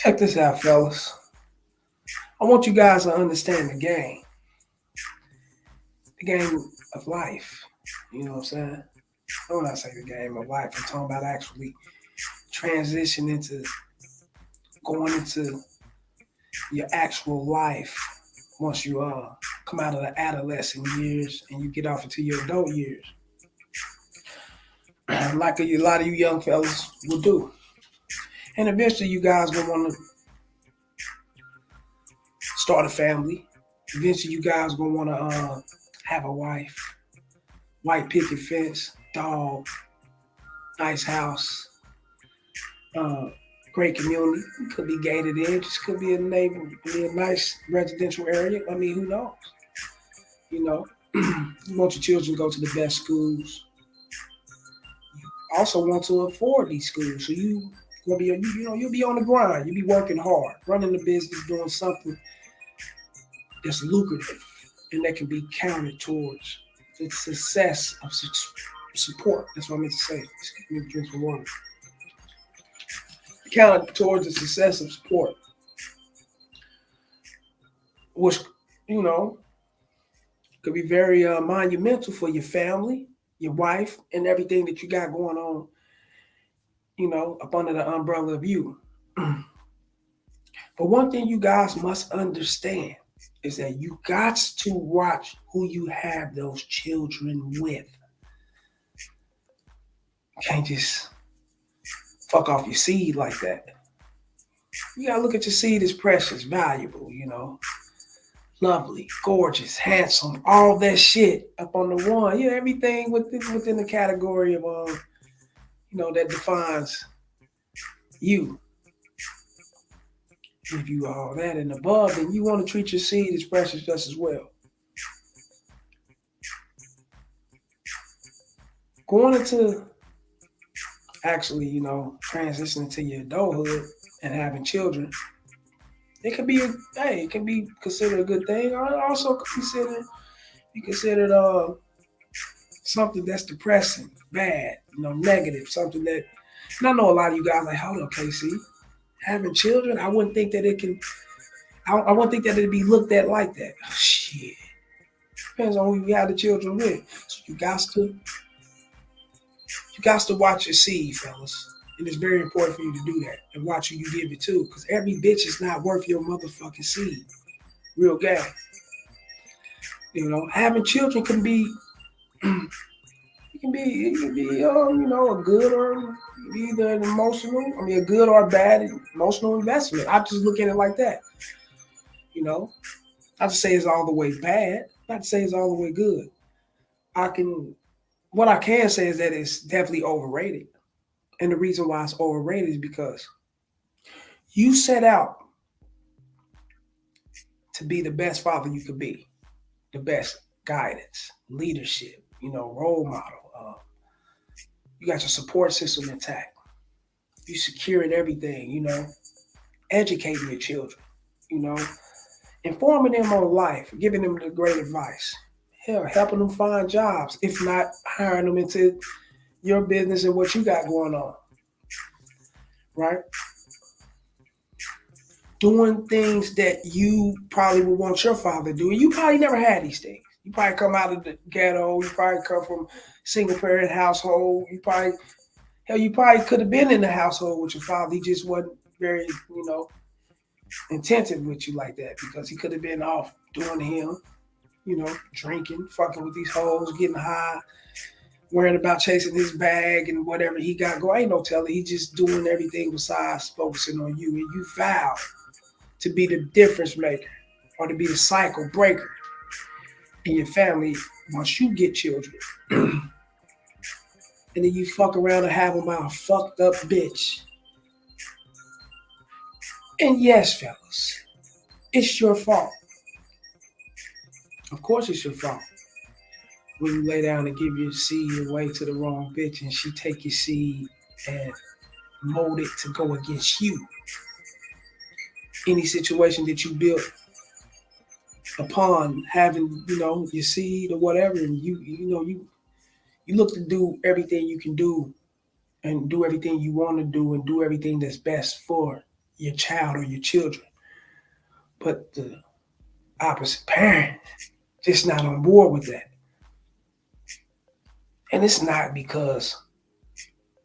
Check this out, fellas. I want you guys to understand the game of life. You know what I'm saying? When I say the game of life, I'm talking about actually transition into going into your actual life once you come out of the adolescent years and you get off into your adult years, like a lot of you young fellas will do. And eventually, you guys gonna want to start a family. Eventually, you guys gonna want to have a wife, white picket fence, dog, nice house, uh, great community. It could be gated in, just could be a neighbor, be a nice residential area. I mean, who knows? You know, you want your children to go to the best schools. Also want to afford these schools, so you gonna be you'll be on the grind. You'll be working hard, running the business, doing something that's lucrative, and that can be counted towards the success of support. That's what I meant to say. Excuse me, drink some water. Counted towards the success of support, which you know could be very monumental for your family, your wife, and everything that you got going on. Up under the umbrella of you. But one thing you guys must understand is that you got to watch who you have those children with. You can't just fuck off your seed like that. You gotta look at your seed as precious, valuable, lovely, gorgeous, handsome, all that shit up on the one. Yeah, everything within the category of that defines you. If you all that and above, then you want to treat your seed as precious just as well. Going into actually, transitioning to your adulthood and having children, it could be it can be considered a good thing. Or also be considered something that's depressing, bad, negative, something that. And I know a lot of you guys like, hold on, KC, having children, I wouldn't think that it can. I wouldn't think that it'd be looked at like that. Oh, shit, depends on who you have the children with. So you got to watch your seed, fellas. And it's very important for you to do that and watch who you give it to, because every bitch is not worth your motherfucking seed. Real game. Having children can be, a good or either an a good or a bad emotional investment. I just look at it like that. Not to say it's all the way bad, not to say it's all the way good. I can, what I can say is that it's definitely overrated. And the reason why it's overrated is because you set out to be the best father you could be, the best guidance, leadership, role model. You got your support system intact. You securing everything, educating your children, you know, informing them on life, giving them the great advice. Hell, helping them find jobs, if not hiring them into your business and what you got going on, right? Doing things that you probably would want your father to do. You probably never had these things. You probably come out of the ghetto. You probably come from a single parent household. You probably could have been in the household with your father. He just wasn't very, attentive with you like that because he could have been off doing him, drinking, fucking with these hoes, getting high, worrying about chasing his bag and whatever he got going. Ain't no telling. He just doing everything besides focusing on you. And you vow to be the difference maker or to be the cycle breaker in your family once you get children. And then you fuck around and have them by a fucked up bitch. And yes, fellas, it's your fault. Of course it's your fault. When you lay down and give your seed away to the wrong bitch and she take your seed and mold it to go against you. Any situation that you built upon having, your seed or whatever, and you look to do everything you can do and do everything you want to do and do everything that's best for your child or your children. But the opposite parent just not on board with that. And it's not because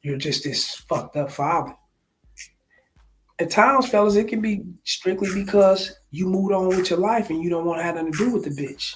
you're just this fucked up father. At times, fellas, it can be strictly because you moved on with your life and you don't want to have nothing to do with the bitch.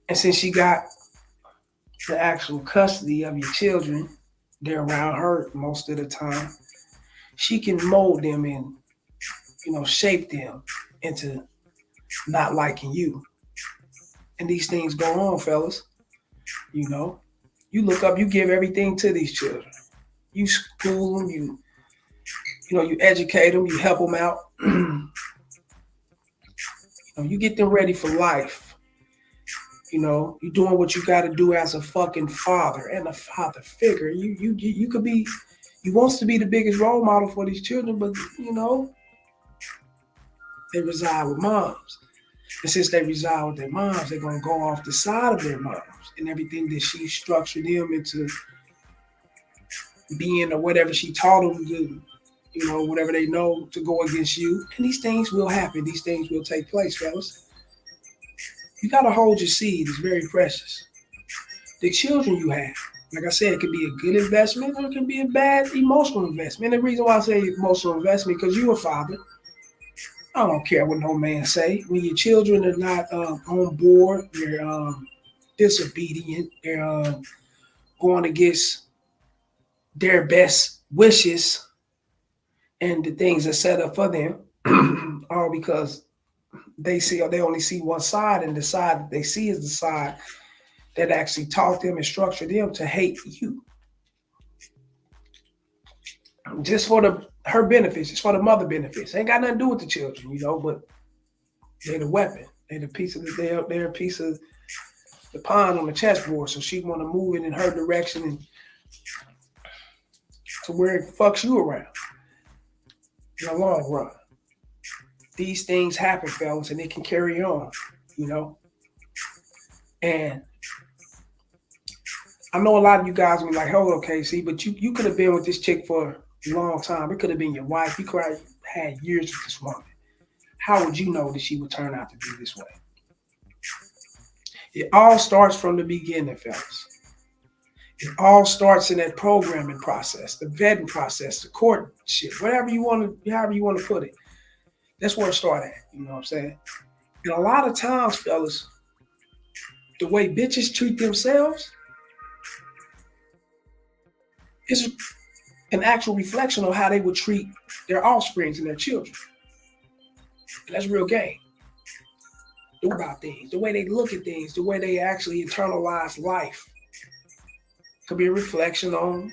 And since she got the actual custody of your children, they're around her most of the time. She can mold them and, shape them into not liking you. And these things go on, fellas. You know, you look up, you give everything to these children. You school them, you educate them, you help them out. You get them ready for life. You're doing what you got to do as a fucking father and a father figure. You could be, you wants to be the biggest role model for these children, but they reside with moms. And since they reside with their moms, they're gonna go off the side of their moms and everything that she structured them into being or whatever she taught them to, whatever they know to go against you. And these things will happen. These things will take place, fellas. You gotta hold your seed. It's very precious. The children you have, like I said, it could be a good investment or it can be a bad emotional investment. And the reason why I say emotional investment, because you're a father. I don't care what no man say. When your children are not on board, they're disobedient, they're going against their best wishes and the things that set up for them, all because they only see one side, and the side that they see is the side that actually taught them and structured them to hate you. Just for her benefits, just for the mother benefits. Ain't got nothing to do with the children, but they're the weapon. They're a piece of the pawn on the chessboard. So she want to move it in her direction and to where it fucks you around in the long run. These things happen, fellas, and it can carry on, And I know a lot of you guys will be like, "Oh, okay, see, but you could have been with this chick for a long time. It could have been your wife. You could have had years with this woman. How would you know that she would turn out to be this way?" It all starts from the beginning, fellas. It all starts in that programming process, the vetting process, the courtship, however you want to put it. That's where it started at. You know what I'm saying? And a lot of times, fellas, the way bitches treat themselves is an actual reflection on how they would treat their offsprings and their children. And that's real game. About things, the way they look at things, the way they actually internalize life could be a reflection on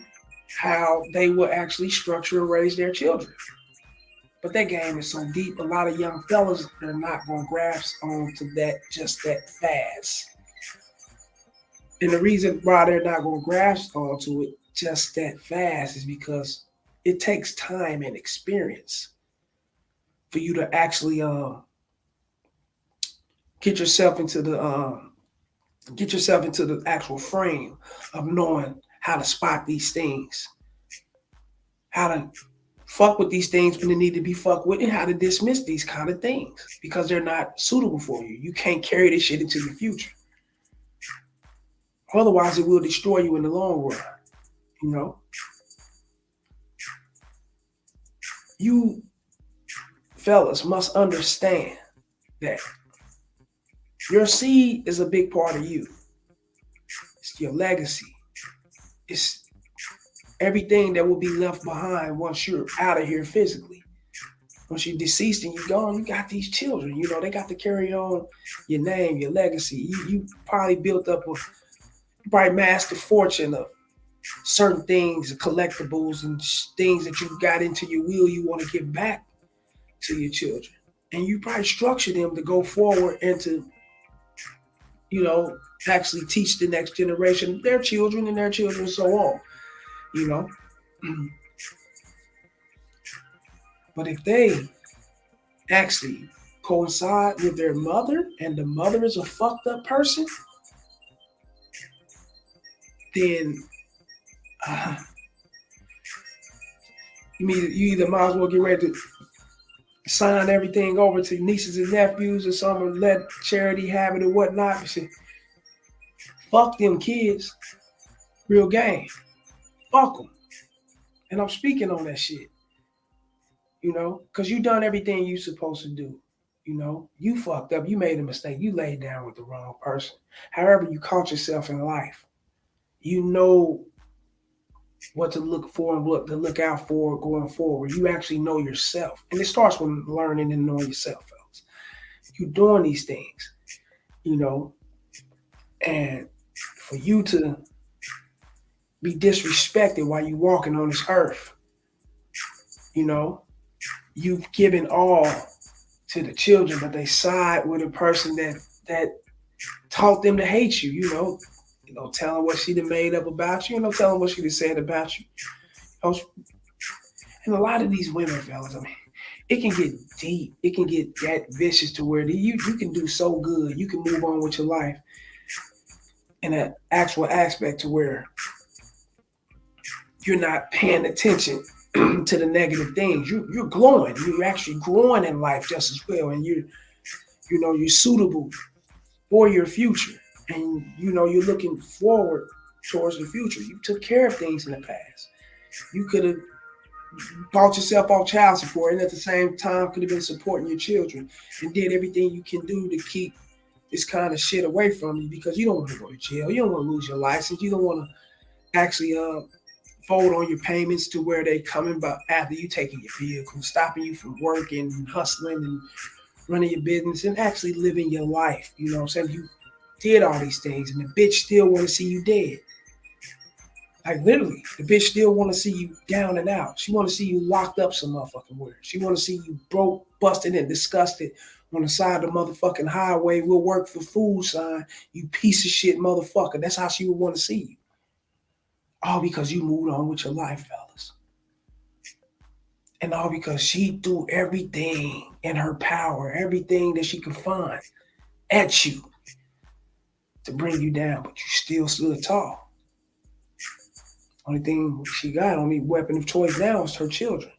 how they will actually structure and raise their children. But that game is so deep, a lot of young fellas are not going to grasp onto that just that fast. And the reason why they're not going to grasp onto it just that fast is because it takes time and experience for you to actually get yourself into the actual frame of knowing how to spot these things, how to fuck with these things when they need to be fucked with, and how to dismiss these kind of things because they're not suitable for you. You can't carry this shit into the future. Otherwise, it will destroy you in the long run. You fellas must understand that your seed is a big part of you. It's your legacy. It's everything that will be left behind once you're out of here physically. Once you're deceased and you're gone, you got these children. They got to carry on your name, your legacy. You probably built up you probably amassed a fortune of certain things, collectibles and things that you got into your will you want to give back to your children. And you probably structure them to go forward and to, actually teach the next generation, their children and their children and so on, But if they actually coincide with their mother and the mother is a fucked up person, then You either might as well get ready to sign everything over to nieces and nephews or something, and let charity have it or whatnot. But shit, fuck them kids. Real game. Fuck them. And I'm speaking on that shit. Because you done everything you supposed to do. You fucked up. You made a mistake. You laid down with the wrong person. However, you caught yourself in life. You know what to look for and what to look out for going forward. You actually know yourself. And it starts with learning and knowing yourself, fellas. You're doing these things, and for you to be disrespected while you walking on this earth, you've given all to the children, but they side with a person that taught them to hate you, tell them what she done made up about you, tell them what she done said about you. And a lot of these women, fellas, I mean, it can get deep. It can get that vicious to where you can do so good. You can move on with your life in an actual aspect to where you're not paying attention to the negative things. You're glowing. You're actually growing in life just as well. And you're suitable for your future. And, you're looking forward towards the future. You took care of things in the past. You could have bought yourself off child support and at the same time could have been supporting your children and did everything you can do to keep this kind of shit away from you, because you don't want to go to jail. You don't want to lose your license. You don't want to actually fold on your payments to where they coming but after you taking your vehicle, stopping you from working and hustling and running your business and actually living your life. You know what I'm saying? You did all these things and the bitch still want to see you dead. Like literally, the bitch still want to see you down and out. She want to see you locked up some motherfucking where. She want to see you broke, busted, and disgusted on the side of the motherfucking highway. We'll work for food sign. You piece of shit motherfucker. That's how she would want to see you. All because you moved on with your life, fellas. And all because she threw everything in her power, everything that she could find at you to bring you down, but you still stood tall. Only thing she got, only weapon of choice now is her children.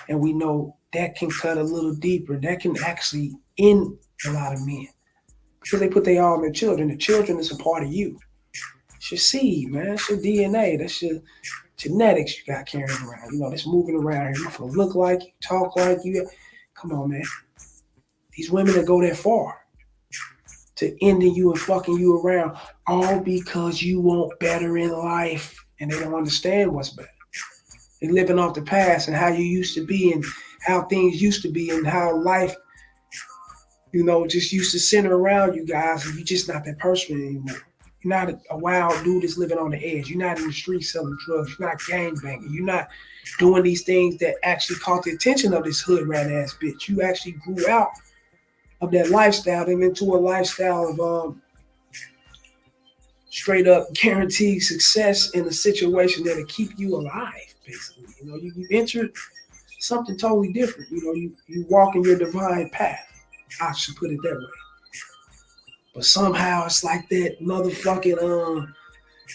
And we know that can cut a little deeper. That can actually end a lot of men. Because they put their all in their children. The children is a part of you. It's your seed, man. It's your DNA. That's your genetics you got carrying around. That's moving around. You're not going to look like you, talk like you. Come on, man. These women that go that far to ending you and fucking you around, all because you want better in life. And they don't understand what's better. They're living off the past and how you used to be and how things used to be and how life, just used to center around you guys. And you're just not that person anymore. You're not a wild dude that's living on the edge. You're not in the street selling drugs. You're not gangbanging. You're not doing these things that actually caught the attention of this hood rat ass bitch. You actually grew out of that lifestyle and into a lifestyle of straight up guaranteed success in a situation that'll keep you alive, basically. You entered something totally different. You walk in your divine path. I should put it that way. But somehow it's like that motherfucking,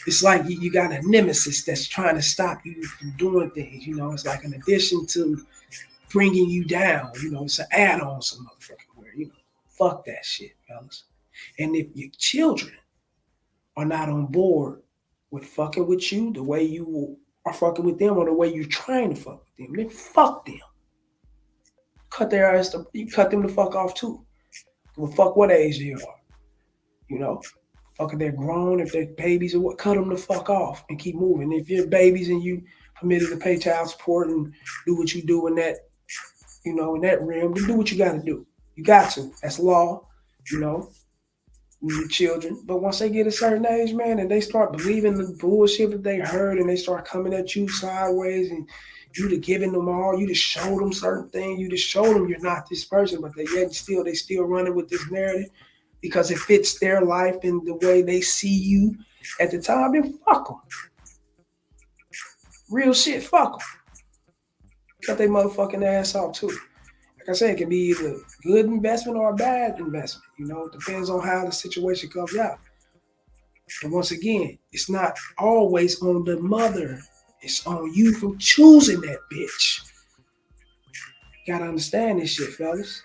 it's like you got a nemesis that's trying to stop you from doing things. It's like an addition to bringing you down. It's an add-on some motherfucking way. Fuck that shit, fellas. And if your children are not on board with fucking with you the way you are fucking with them or the way you're trying to fuck with them, then fuck them. Cut their ass, you cut them the fuck off too. Well, fuck what age they are. Fuck if they're grown, if they're babies or what, cut them the fuck off and keep moving. If you're babies and you permitted to pay child support and do what you do in that, in that realm, then do what you got to do. You got to. That's law, with your children. But once they get a certain age, man, and they start believing the bullshit that they heard and they start coming at you sideways and you to giving them all, you to show them certain things, you to show them you're not this person, but they still running with this narrative because it fits their life and the way they see you at the time, then fuck them. Real shit, fuck them. Cut their motherfucking ass off too. Like I said, it can be either a good investment or a bad investment. It depends on how the situation comes out. And once again, it's not always on the mother. It's on you for choosing that bitch. You gotta understand this shit, fellas.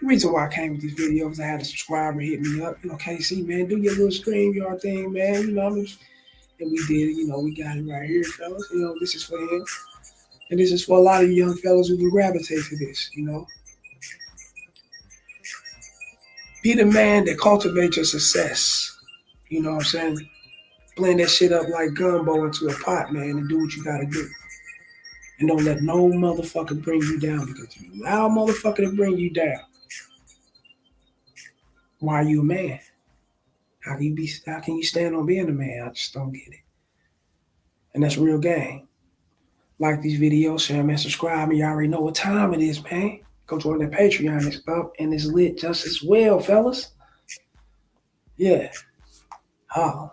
The reason why I came with these videos, I had a subscriber hit me up. KC, man, do your little StreamYard thing, man. And we did it. We got it right here, fellas. This is for him. And this is for a lot of you young fellas who can gravitate to this, Be the man that cultivates your success. You know what I'm saying? Blend that shit up like gumbo into a pot, man, and do what you gotta do. And don't let no motherfucker bring you down, because if you allow a motherfucker to bring you down, why are you a man? How can you stand on being a man? I just don't get it. And that's real game. Like these videos, share, man, subscribe, and you already know what time it is, man. Go join the Patreon. It's up and it's lit just as well, fellas. Yeah. Oh.